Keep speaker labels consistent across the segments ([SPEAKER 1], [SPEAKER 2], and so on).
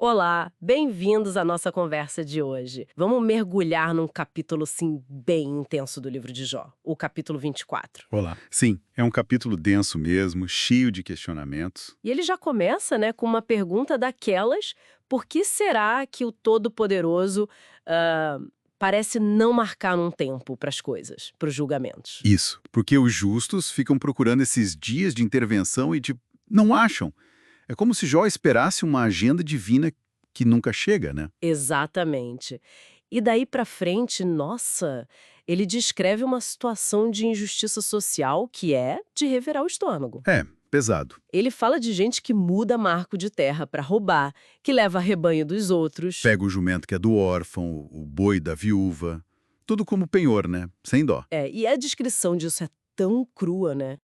[SPEAKER 1] Olá, bem-vindos à nossa conversa de hoje. Vamos mergulhar num capítulo, assim, bem intenso do livro de Jó, o capítulo 24.
[SPEAKER 2] Olá. Sim, é um capítulo denso mesmo, cheio de questionamentos.
[SPEAKER 1] E ele já começa, né, com uma pergunta daquelas: por que será que o Todo-Poderoso ah, parece não marcar um tempo para as coisas, para os julgamentos?
[SPEAKER 2] Isso, porque os justos ficam procurando esses dias de intervenção e não acham. É como se Jó esperasse uma agenda divina que nunca chega, né?
[SPEAKER 1] Exatamente. E daí pra frente, nossa, ele descreve uma situação de injustiça social que é de revirar o estômago.
[SPEAKER 2] É, pesado.
[SPEAKER 1] Ele fala de gente que muda marco de terra pra roubar, que leva rebanho dos outros.
[SPEAKER 2] Pega o jumento que é do órfão, o boi da viúva, tudo como penhor, né? Sem dó.
[SPEAKER 1] E a descrição disso é tão crua, né?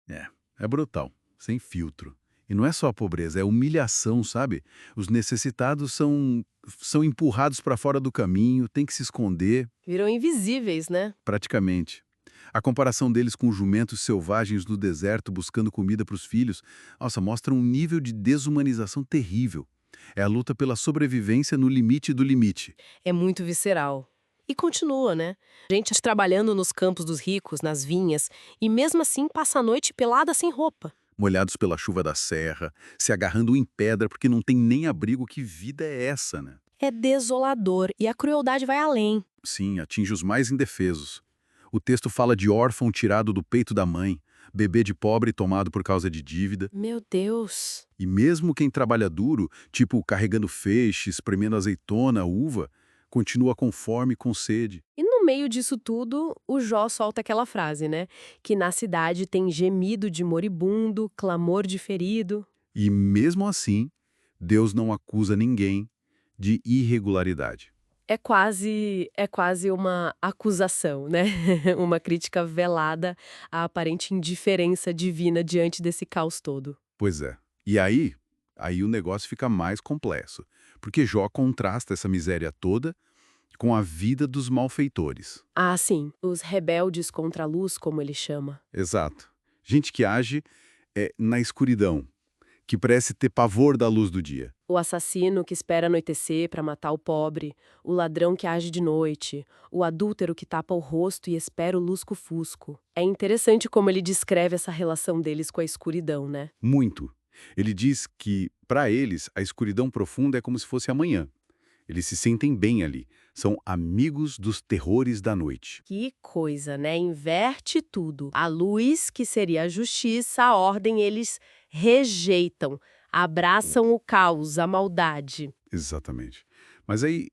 [SPEAKER 2] É brutal, sem filtro. E não é só a pobreza, é a humilhação, sabe? Os necessitados são empurrados para fora do caminho, tem que se esconder,
[SPEAKER 1] Viram invisíveis, né?
[SPEAKER 2] praticamente. A comparação deles com jumentos selvagens no deserto buscando comida para os filhos, nossa, mostra um nível de desumanização terrível. É a luta pela sobrevivência no limite do limite.
[SPEAKER 1] É muito visceral. E continua, né? Gente trabalhando nos campos dos ricos, nas vinhas, e mesmo assim passa a noite pelada sem roupa.
[SPEAKER 2] Molhados pela chuva da serra, se agarrando em pedra porque não tem nem abrigo. Que vida é essa, né?
[SPEAKER 1] É desolador e a crueldade vai além.
[SPEAKER 2] Sim, atinge os mais indefesos. O texto fala de órfão tirado do peito da mãe, bebê de pobre tomado por causa de dívida.
[SPEAKER 1] Meu Deus!
[SPEAKER 2] E mesmo quem trabalha duro, tipo carregando feixe, espremendo azeitona, uva, continua com fome e com sede.
[SPEAKER 1] E no meio disso tudo, o Jó solta aquela frase, né? Que na cidade tem gemido de moribundo, clamor de ferido.
[SPEAKER 2] E mesmo assim, Deus não acusa ninguém de irregularidade.
[SPEAKER 1] É quase uma acusação, né? Uma crítica velada à aparente indiferença divina diante desse caos todo.
[SPEAKER 2] Pois é. E aí o negócio fica mais complexo, porque Jó contrasta essa miséria toda com a vida dos malfeitores.
[SPEAKER 1] Ah, sim, os rebeldes contra a luz, como ele chama.
[SPEAKER 2] Exato. Gente que age na escuridão, que parece ter pavor da luz do dia.
[SPEAKER 1] O assassino que espera anoitecer para matar o pobre, o ladrão que age de noite, o adúltero que tapa o rosto e espera o lusco-fusco. É interessante como ele descreve essa relação deles com a escuridão, né?
[SPEAKER 2] Muito. Ele diz que, para eles, a escuridão profunda é como se fosse amanhã. Eles se sentem bem ali. São amigos dos terrores da noite.
[SPEAKER 1] Que coisa, né? Inverte tudo. A luz, que seria a justiça, a ordem, eles rejeitam, abraçam o caos, a maldade.
[SPEAKER 2] Exatamente. Mas aí,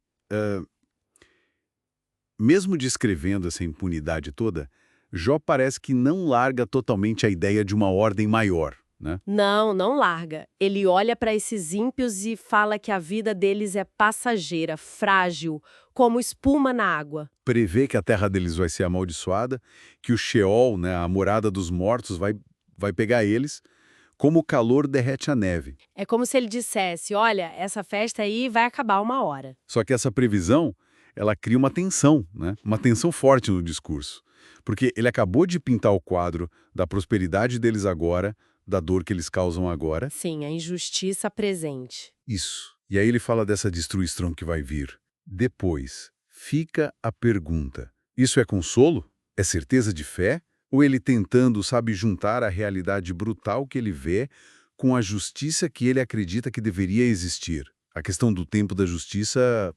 [SPEAKER 2] mesmo descrevendo essa impunidade toda, Jó parece que não larga totalmente a ideia de uma ordem maior, né?
[SPEAKER 1] Não, não larga. Ele olha para esses ímpios e fala que a vida deles é passageira, frágil, como espuma na água.
[SPEAKER 2] Prevê que a terra deles vai ser amaldiçoada, que o Sheol, né, a morada dos mortos, vai pegar eles, como o calor derrete a neve.
[SPEAKER 1] É como se ele dissesse: olha, essa festa aí vai acabar uma hora.
[SPEAKER 2] Só que essa previsão, ela cria uma tensão, né? Uma tensão forte no discurso. Porque ele acabou de pintar o quadro da prosperidade deles agora, da dor que eles causam agora.
[SPEAKER 1] Sim, a injustiça presente.
[SPEAKER 2] Isso. E aí ele fala dessa destruição que vai vir. Depois, fica a pergunta: isso é consolo? É certeza de fé? Ou ele tentando, sabe, juntar a realidade brutal que ele vê com a justiça que ele acredita que deveria existir? A questão do tempo da justiça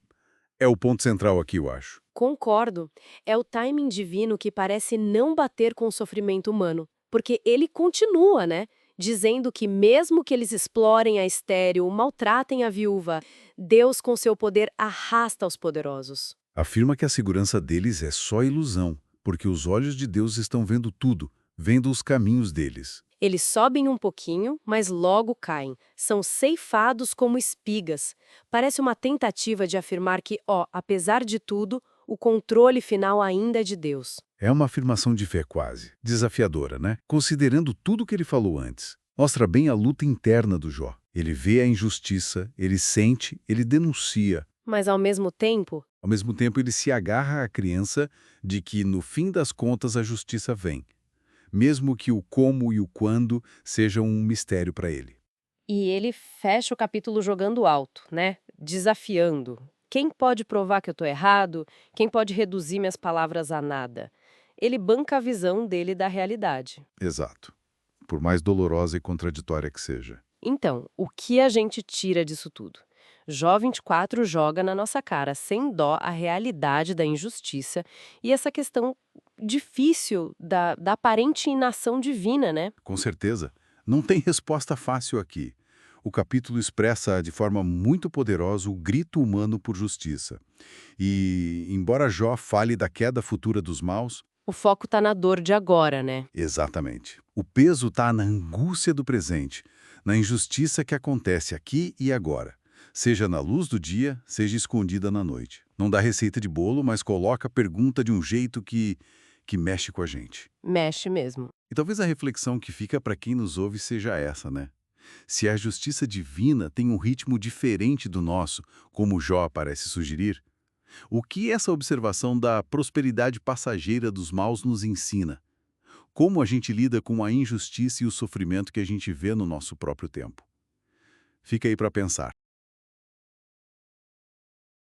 [SPEAKER 2] é o ponto central aqui, eu acho.
[SPEAKER 1] Concordo. É o timing divino que parece não bater com o sofrimento humano. Porque ele continua, né? Dizendo que mesmo que eles explorem a estéril, maltratem a viúva, Deus com seu poder arrasta os poderosos.
[SPEAKER 2] Afirma que a segurança deles é só ilusão, porque os olhos de Deus estão vendo tudo, vendo os caminhos deles.
[SPEAKER 1] Eles sobem um pouquinho, mas logo caem. São ceifados como espigas. Parece uma tentativa de afirmar que, apesar de tudo, o controle final ainda é de Deus.
[SPEAKER 2] É uma afirmação de fé quase, desafiadora, né? Considerando tudo que ele falou antes. Mostra bem a luta interna do Jó. Ele vê a injustiça, ele sente, ele denuncia.
[SPEAKER 1] Mas ao mesmo tempo,
[SPEAKER 2] Ao mesmo tempo, ele se agarra à crença de que, no fim das contas, a justiça vem. Mesmo que o como e o quando sejam um mistério para ele.
[SPEAKER 1] e ele fecha o capítulo jogando alto, né? desafiando. Quem pode provar que eu estou errado? Quem pode reduzir minhas palavras a nada? Ele banca a visão dele da realidade.
[SPEAKER 2] Exato. Por mais dolorosa e contraditória que seja.
[SPEAKER 1] Então, o que a gente tira disso tudo? Jó 24 joga na nossa cara, sem dó, a realidade da injustiça e essa questão difícil da aparente inação divina, né?
[SPEAKER 2] Com certeza. Não tem resposta fácil aqui. O capítulo expressa de forma muito poderosa o grito humano por justiça. E, embora Jó fale da queda futura dos maus,
[SPEAKER 1] O foco tá na dor de agora, né?
[SPEAKER 2] exatamente. O peso está na angústia do presente, na injustiça que acontece aqui e agora, seja na luz do dia, seja escondida na noite. Não dá receita de bolo, mas coloca a pergunta de um jeito que mexe com a gente.
[SPEAKER 1] Mexe mesmo.
[SPEAKER 2] E talvez a reflexão que fica para quem nos ouve seja essa, né? Se a justiça divina tem um ritmo diferente do nosso, como Jó parece sugerir, o que essa observação da prosperidade passageira dos maus nos ensina? Como a gente lida com a injustiça e o sofrimento que a gente vê no nosso próprio tempo? Fica aí para pensar.